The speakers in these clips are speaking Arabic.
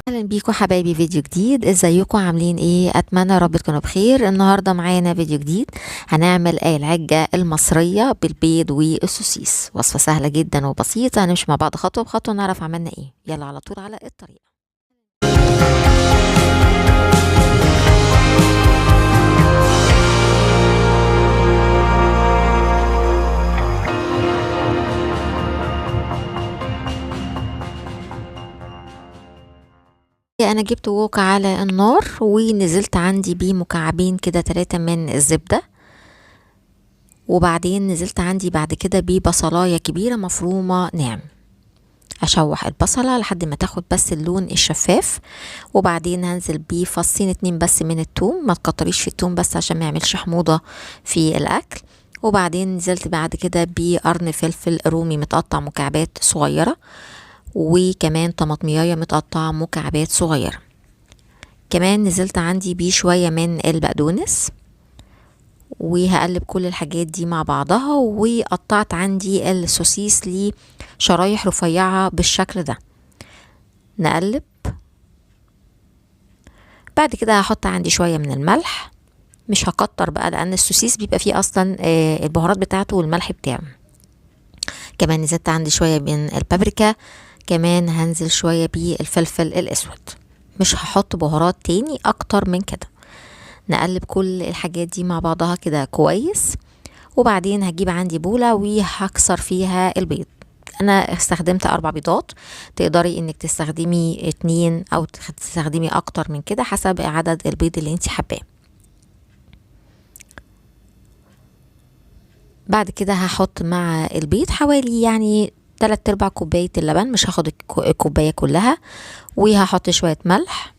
اهلا بيكم حبايبي، فيديو جديد. ازيكم عاملين ايه؟ اتمنى يا رب تكونوا بخير. النهارده معانا فيديو جديد، هنعمل العجة المصرية بالبيض والسوسيس. وصفة سهلة جدا وبسيطة، هنمشي مع بعض خطوة بخطوة نعرف عملنا ايه. يلا على طول على الطريقة. انا جبت ووك على النار ونزلت عندي بيه مكعبين كده 3 من الزبدة، وبعدين نزلت عندي بعد كده ببصلاية كبيرة مفرومة ناعم. اشوح البصلة لحد ما تاخد بس اللون الشفاف، وبعدين هنزل بيه فصين 2 بس من التوم. ما تكتريش في التوم بس عشان ما يعملش حموضة في الاكل. وبعدين نزلت بعد كده بقرن فلفل رومي متقطع مكعبات صغيرة، وكمان طماطمية متقطعة مكعبات صغيرة. كمان نزلت عندي بيه شوية من البقدونس، وهقلب كل الحاجات دي مع بعضها. وقطعت عندي السوسيس لشرايح رفيعة بالشكل ده. نقلب. بعد كده هحط عندي شوية من الملح، مش هكتر بقى لان السوسيس بيبقى فيه اصلا البهارات بتاعته والملح بتاعه. كمان نزلت عندي شوية من البابريكا، كمان هنزل شوية بالفلفل الاسود. مش هحط بهارات تاني اكتر من كده. نقلب كل الحاجات دي مع بعضها كده كويس، وبعدين هجيب عندي بولة وهكسر فيها البيض. انا استخدمت 4 بيضات، تقدري انك تستخدمي 2 او تستخدمي اكتر من كده حسب عدد البيض اللي انت حباه. بعد كده هحط مع البيض حوالي يعني 3/4 كوباية اللبن، مش هاخد الكوباية كلها. وهحط شوية ملح،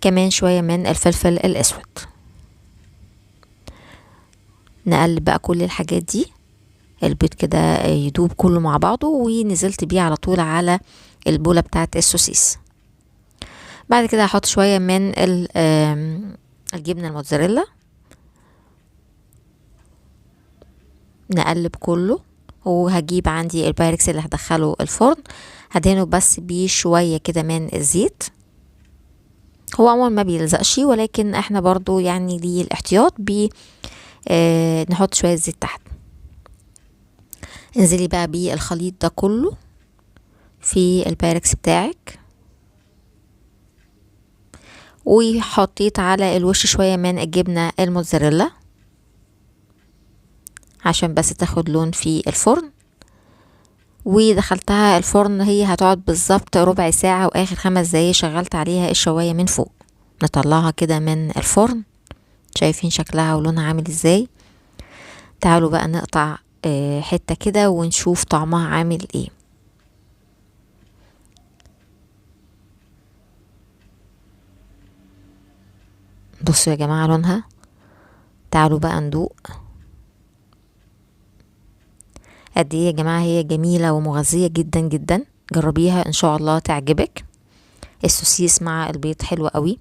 كمان شوية من الفلفل الاسود. نقلب بقى كل الحاجات دي، البيض كده يدوب كله مع بعضه. ونزلت بيه على طول على البولة بتاعت السوسيس. بعد كده هحط شوية من الجبنة الموتزاريلا. نقلب كله، وهجيب عندي البايركس اللي هدخله الفرن، هدهنه بس بيه شوية كده من الزيت. هو عموما ما بيلزقش، ولكن احنا برضو يعني للاحتياط نحط شوية زيت تحت. انزلي بقى بالخليط ده كله في البايركس بتاعك، وحطيت على الوش شوية من الجبنة الموتزاريلا عشان بس تاخد لون في الفرن. ودخلتها الفرن، هي هتقعد بالظبط ربع ساعة، واخر 5 دقايق شغلت عليها الشواية من فوق. نطلعها كده من الفرن. شايفين شكلها ولونها عامل ازاي؟ تعالوا بقى نقطع حتة كده ونشوف طعمها عامل ايه. بصوا يا جماعة لونها. تعالوا بقى ندوق قد ايه يا جماعة هي جميلة ومغذية جدا جدا. جربيها ان شاء الله تعجبك. السوسيس مع البيض حلو قوي.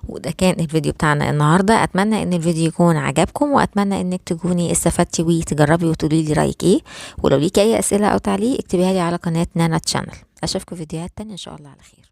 وده كان الفيديو بتاعنا النهارده. اتمنى ان الفيديو يكون عجبكم، واتمنى انك تكوني استفدتي وتجربي وتقولي لي رايك ايه. ولو ليكي اي اسئله او تعليق اكتبيها لي على قناه نانا تشانل. اشوفكم فيديوهات تانية ان شاء الله على خير.